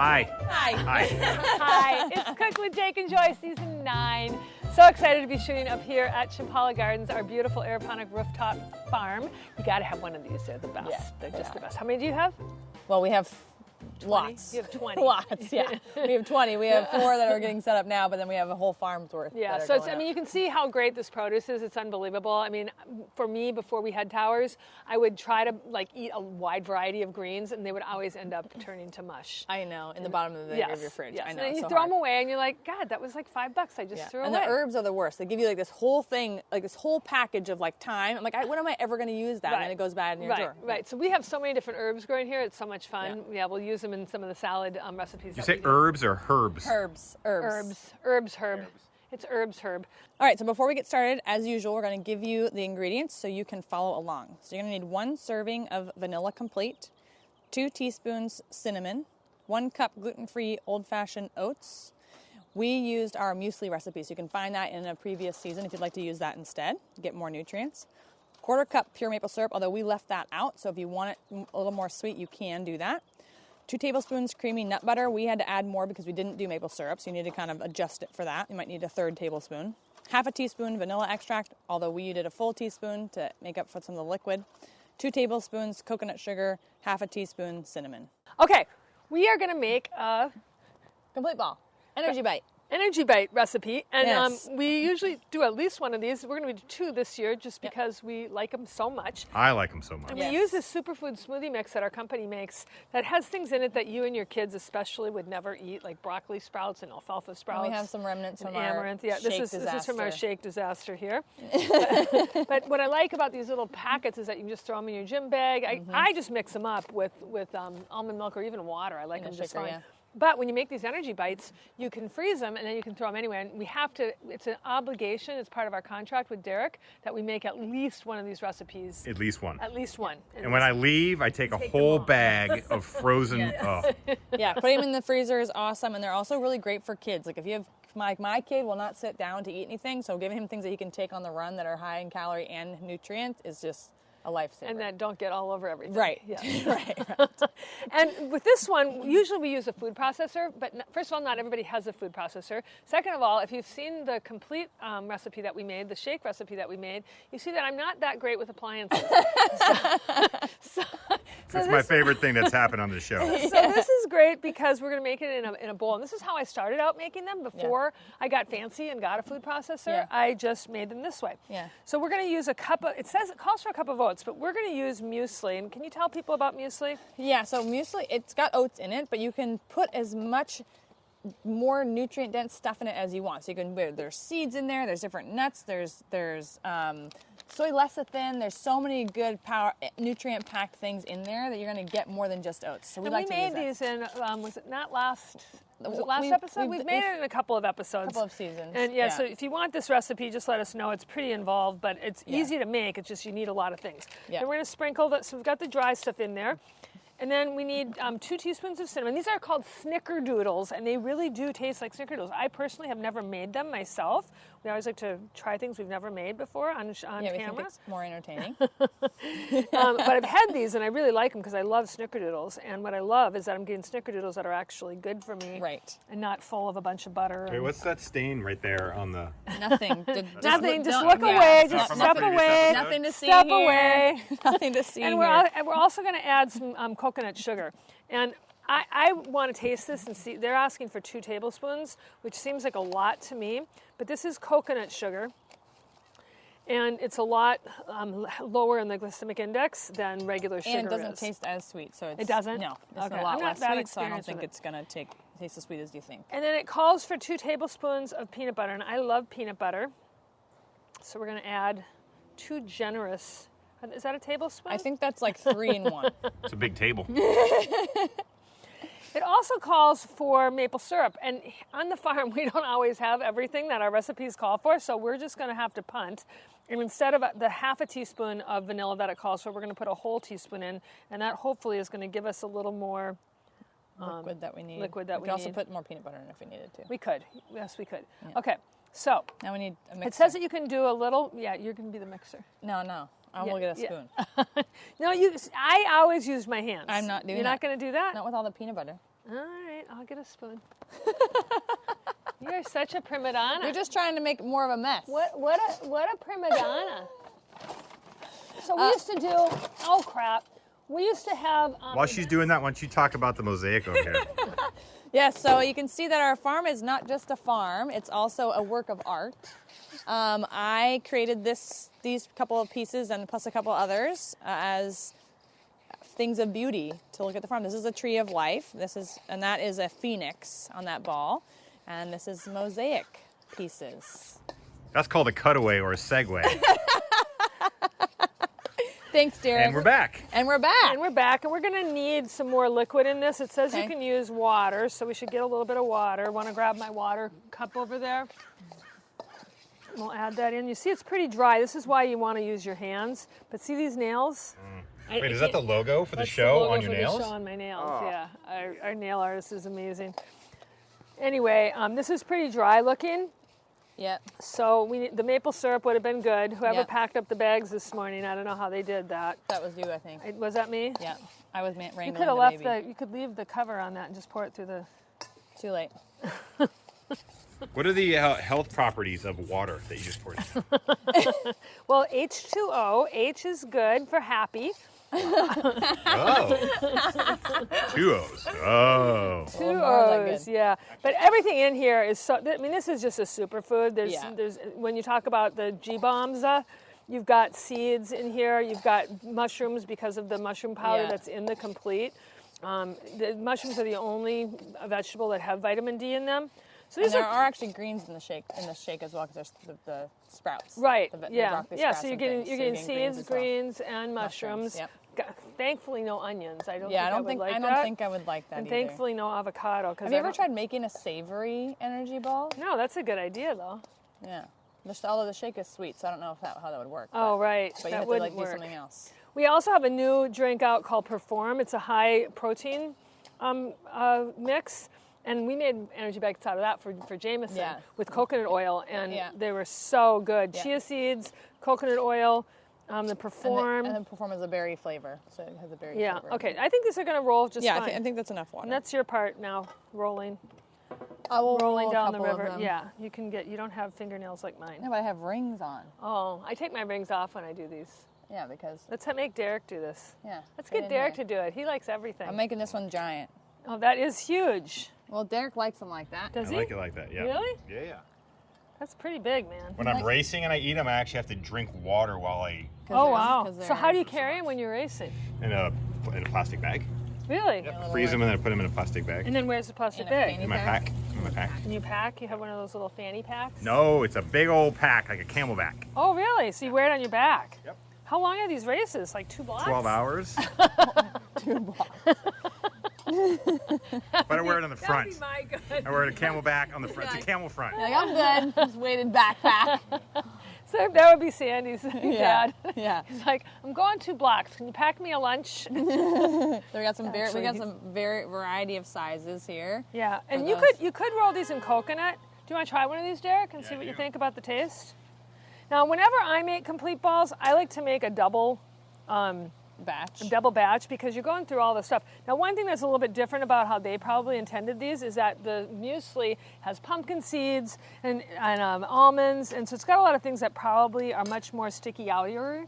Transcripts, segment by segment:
Hi. Hi. Hi. Hi, it's Cook with Jake and Joy, season 9. So excited to be shooting up here at Chapala Gardens, our beautiful aeroponic rooftop farm. You gotta have one of these, they're the best. Yeah, they're just the are. best. How many do you have? Well, we have 20? lots. You have 20. Lots, yeah. We have 20. We have 4 that are getting set up now, but then we have a whole farm's worth. Yeah, that are so it's, going I mean, up. you can see how great this produce is. It's unbelievable. I mean, for me, before we had towers, I would try to like eat a wide variety of greens, and they would always end up turning to mush. I know, in the bottom of, of your fridge. Yes. I know. And then you so throw hard. them away, and you're like, God, that was like $5 I just threw and away. the herbs are the worst. They give you like this whole thing, like this whole package of like thyme. I'm like, when am I ever going to use that? And then it goes bad in your drawer. Right. So we have so many different herbs growing here. It's so much fun. Yeah, we'll use them in some of the salad recipes. You say herbs or herbs? Herbs. Herb. It's herb. All right, so before we get started, as usual, we're going to give you the ingredients so you can follow along. So you're going to need 1 serving of vanilla complete, 2 teaspoons cinnamon, 1 cup gluten-free old-fashioned oats. We used our muesli recipe, so you can find that in a previous season if you'd like to use that instead to get more nutrients. 1/4 cup pure maple syrup, although we left that out, so if you want it a little more sweet, you can do that. 2 tablespoons creamy nut butter. We had to add more because we didn't do maple syrup, so you need to kind of adjust it for that. You might need a 1/3 tablespoon. 1/2 teaspoon vanilla extract, although we did a full teaspoon to make up for some of the liquid. 2 tablespoons coconut sugar, 1/2 teaspoon cinnamon. Okay, we are going to make a Complete ball. Energy bite. energy bite recipe, and Yes. we usually do at least one of these. We're going to do 2 this year just because we like them so much. I like them so much. And we use this superfood smoothie mix that our company makes that has things in it that you and your kids especially would never eat, like broccoli sprouts and alfalfa sprouts. And we have some remnants from our amaranth. Yeah, shake this is from our disaster. shake disaster here. But what I like about these little packets is that you can just throw them in your gym bag. I just mix them up with almond milk or even water. I like them just shaker, fine. yeah. But when you make these energy bites, you can freeze them and then you can throw them anywhere. And we have to, it's an obligation, it's part of our contract with Derek, that we make at least one of these recipes. At least one. At least one. And when I leave, I take a whole bag of frozen. Oh, Yeah, putting them in the freezer is awesome, and they're also really great for kids. Like if you have, my kid will not sit down to eat anything, so giving him things that he can take on the run that are high in calorie and nutrients is just a lifesaver. and that don't get all over everything. Right. Yeah. right. And with this one, usually we use a food processor, but first of all, not everybody has a food processor. Second of all, if you've seen the complete recipe that we made, the shake recipe that we made, you see that I'm not that great with appliances. that's my favorite thing that's happened on the show. So this is great because we're going to make it in a bowl. And this is how I started out making them before I got fancy and got a food processor. Yeah. I just made them this way. Yeah. So we're going to use a cup of, it calls for a cup of oats, but we're going to use muesli. And can you tell people about muesli? Yeah, so muesli, it's got oats in it, but you can put as much more nutrient dense stuff in it as you want. So you can, there's seeds in there, there's different nuts, there's soy lecithin, there's so many good nutrient packed things in there that you're going to get more than just oats. So we like to use made these in, was it last We- episode? we've- We've made it in a couple of episodes. couple of seasons. And so if you want this recipe, just let us know. It's pretty involved, but it's easy to make. It's just you need a lot of things. Yeah. Then we're going to sprinkle that. So we've got the dry stuff in there. And then we need 2 teaspoons of cinnamon. These are called Snickerdoodles, and they really do taste like Snickerdoodles. I personally have never made them myself. We always like to try things we've never made before on we camera. think it's more entertaining. But I've had these, and I really like them because I love Snickerdoodles. And what I love is that I'm getting Snickerdoodles that are actually good for me. Right. And not full of a bunch of butter. Wait, what's that stain right there on the... Nothing. Nothing. Just don't- look yeah. away. It's not Just from a step previous away. episode. Nothing to see Step here. away. Nothing to see And here. we're also going to add some coconut sugar. And I want to taste this and see. They're asking for 2 tablespoons, which seems like a lot to me. But this is coconut sugar. And it's a lot lower in the glycemic index than regular sugar And it doesn't is. taste as sweet, so it's... It doesn't? No, it's Okay. a lot I'm not less that sweet, so I don't experienced think with it. it's going to taste as sweet as you think. And then it calls for 2 tablespoons of peanut butter, and I love peanut butter. So we're going to add 2 generous... Is that a tablespoon? I think that's like 3 in 1. It's a big table. It also calls for maple syrup, and on the farm we don't always have everything that our recipes call for, so we're just going to have to punt. And instead of the 1/2 teaspoon of vanilla that it calls for, we're going to put a whole teaspoon in, and that hopefully is going to give us a little more Liquid that we need. liquid that we we could also need. put more peanut butter in if we needed to. We could. Yes, we could. Okay, so Now we need a mixer. it says that you can do a little. Yeah, you're going to be the mixer. No. I will get a spoon. No, I always use my hands. I'm not doing You're that. not going to do that? Not with all the peanut butter. All right. right, I'll get a spoon. You're such a prima donna. You're just trying to make more of a mess. What a prima donna. So we used to do, oh crap. We used to have... While she's doing that, why don't you talk about the mosaic over here? Yes, so you can see that our farm is not just a farm, it's also a work of art. I created these couple of pieces and plus a couple others as things of beauty to look at the farm. This is a tree of life. And that is a phoenix on that ball. And this is mosaic pieces. That's called a cutaway or a segue. Thanks, Derek. And we're back. And we're back. And we're back, and we're gonna need some more liquid in this. It says Okay. you can use water, so we should get a little bit of water. Want to grab my water cup over there? We'll add that in. You see it's pretty dry. This is why you want to use your hands. But see these nails? Wait, is that the logo for the That's show logo on your for the nails? show on my nails, Oh. yeah. Our nail artist is amazing. Anyway, this is pretty dry looking. Yep. So the maple syrup would have been good. Whoever Yep. packed up the bags this morning, I don't know how they did that. That was you, I think. Was that me? Yeah. I was wrangling You could have the left baby. you could leave the cover on that and just pour it through the... Too late. What are the health properties of water that you just poured in? Well, H2O. H is good for happy. Oh. Two O's. Oh. Two Well, more like O's, good. yeah. But everything in here is so... I mean, this is just a superfood. Yeah. There's when you talk about the G-bombs, you've got seeds in here. You've got mushrooms because of the mushroom powder Yeah. that's in the complete. The mushrooms are the only vegetable that have vitamin D in them. So And these there are are actually greens in the shake as well because there's the sprouts. right. The Yeah. broccoli Yeah. sprouts So you're and getting things. you're So getting seeds, as well. greens, and mushrooms. Yep. Thankfully, no onions. I don't. Yeah, I think don't think would like I that. don't think I would like that And either. thankfully, no avocado. Have you ever tried making a savory energy ball? No, that's a good idea though. Yeah. Although the shake is sweet, so I don't know how that would work. Oh, right. But you that have to wouldn't do work. something else. We also have a new drink out called Perform. It's a high protein mix. And we made energy bites out of that for Jameson Yeah. with coconut oil, and Yeah. they were so good. Yeah. Chia seeds, coconut oil, the Perform. And then Perform is a berry flavor, so it has a berry yeah, flavor. okay. I think these are going to roll just Yeah, fine. I think that's enough water. And that's your part now, rolling I will roll a down the couple of river. them. Yeah, you don't have fingernails like mine. No, but I have rings on. Oh, I take my rings off when I do these. Yeah, because Let's make Derek do this. yeah. Let's get get in Derek here. to do it. He likes everything. I'm making this one giant. Oh, that is huge. Well, Derek likes them like that. Does I he? like it like that, yeah. Really? Yeah, yeah. That's pretty big, man. When I'm racing and I eat them, I actually have to drink water while I 'Cause Oh, they're- wow. 'cause So how do you so carry much. them when you're racing? in a plastic bag. Really? Yep. Freeze them and then I put them in a plastic bag. And then where's the plastic In a bag? fanny In my pack? pack. In my pack. Can you pack? You have one of those little fanny packs? No, it's a big old pack, like a camelback. Oh, really? So you wear it on your back? Yep. How long are these races? Like 2 blocks? 12 hours. 2 blocks. But I wear it on the front. my good. I wear it a camelback on the front. It's a camel front. Like, I'm good. Just weighted backpack. So that would be Sandy's dad. Yeah. He's like, I'm going 2 blocks. Can you pack me a lunch? So we got some Actually, variety of sizes here. Yeah, and For you those. could roll these in coconut. Do you want to try one of these, Derek, and Yeah, see I what you do. think about the taste? Now, whenever I make complete balls, I like to make a double batch because you're going through all the stuff. Now, one thing that's a little bit different about how they probably intended these is that the muesli has pumpkin seeds and almonds, and so it's got a lot of things that probably are much more sticky outer.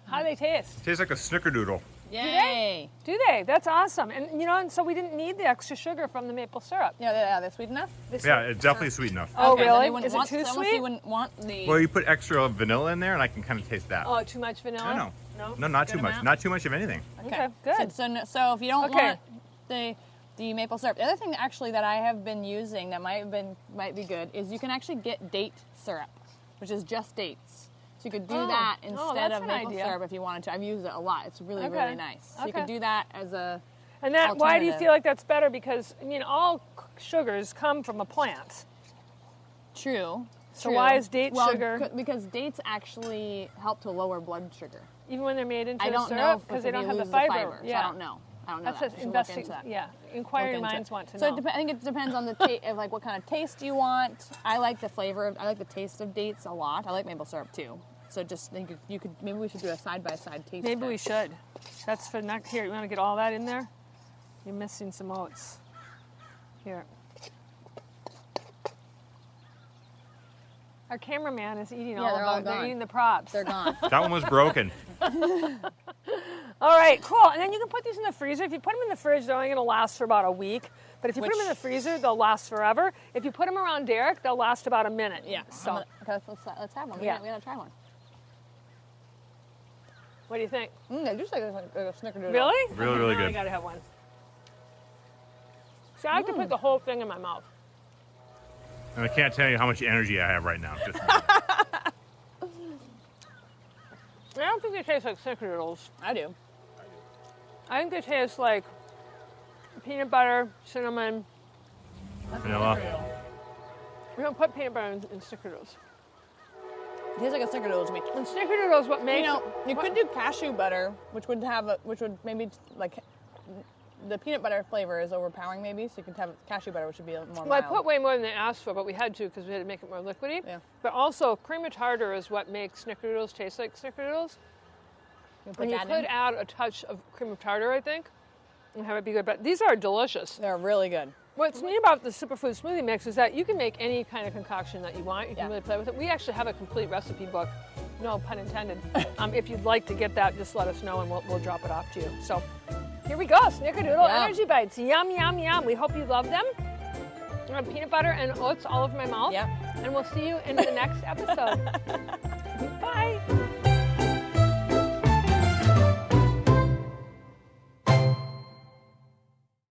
How do they taste? Tastes like a Snickerdoodle. Yay! Do they? That's awesome. And and so we didn't need the extra sugar from the maple syrup. Yeah, they're sweet enough. Yeah, it's definitely sweet enough. Oh, Okay, then really? you wouldn't Is it want- too so sweet? You wouldn't want the. Well, you put extra vanilla in there, and I can kind of taste that. Oh, too much vanilla? No, not Good too much. amount? Not too much of anything. Okay, good. So if you don't Okay. want the maple syrup, the other thing actually that I have been using that might be good is you can actually get date syrup, which is just dates. So you could do that instead that's of an maple idea. syrup if you wanted to. I've used it a lot. It's really, Okay. really nice. So you could Okay. do that as a And that, why do you alternative. feel like that's better? Because all sugars come from a plant. true. So why is date sugar- Because dates actually help to lower blood sugar. Even when they're made into I a don't syrup, know because if they you don't have the lose fiber. So I don't know. I don't know That's that. an We should look investing. into that. Yeah, Look inquiring into minds it. want to So know. I think it depends on the of what kind of taste you want. I like the flavor. I like the taste of dates a lot. I like maple syrup too. So just you could maybe we should do a side-by-side taste Maybe we test. should. That's for next. Here, you want to get all that in there? You're missing some oats. Here. Our cameraman is eating all they're of all them. They're gone. eating the props. They're gone. That one was broken. All right, cool. And then you can put these in the freezer. If you put them in the fridge, they're only going to last for about a week. But if you put them in the freezer, they'll last forever. If you put them around Derek, they'll last about a minute. Yeah. So, Okay, let's have one. We gotta try one. what do you think? They just like a Snickerdoodle. Really? Really, really Now I good. got to have one. See, I like to put the whole thing in my mouth. And I can't tell you how much energy I have right now. Just I don't think they taste like Snickerdoodles. I do. I think they taste like peanut butter, cinnamon. vanilla. We don't put peanut butter in Snickerdoodles. It tastes like a Snickerdoodle to me. And Snickerdoodles, what makes You could do cashew butter, which would maybe like the peanut butter flavor is overpowering maybe, so you could have cashew butter, which would be a little more Well, I mild. put way more than they asked for, but we had to because we had to make it more liquidy. Yeah. But also, cream of tartar is what makes Snickerdoodles taste like Snickerdoodles. You put And you that could in. add a touch of cream of tartar, I think, and have it be good. But these are delicious. They're really good. What's neat about the Superfood smoothie mix is that you can make any kind of concoction that you want. You can Yeah. really play with it. We actually have a complete recipe book, no pun intended. If you'd like to get that, just let us know and we'll drop it off to you. So here we go, Snickerdoodle Yum. Energy Bites. Yum, yum, yum. We hope you love them. I have peanut butter and oats all over my mouth. Yep. And we'll see you in the next episode. Bye.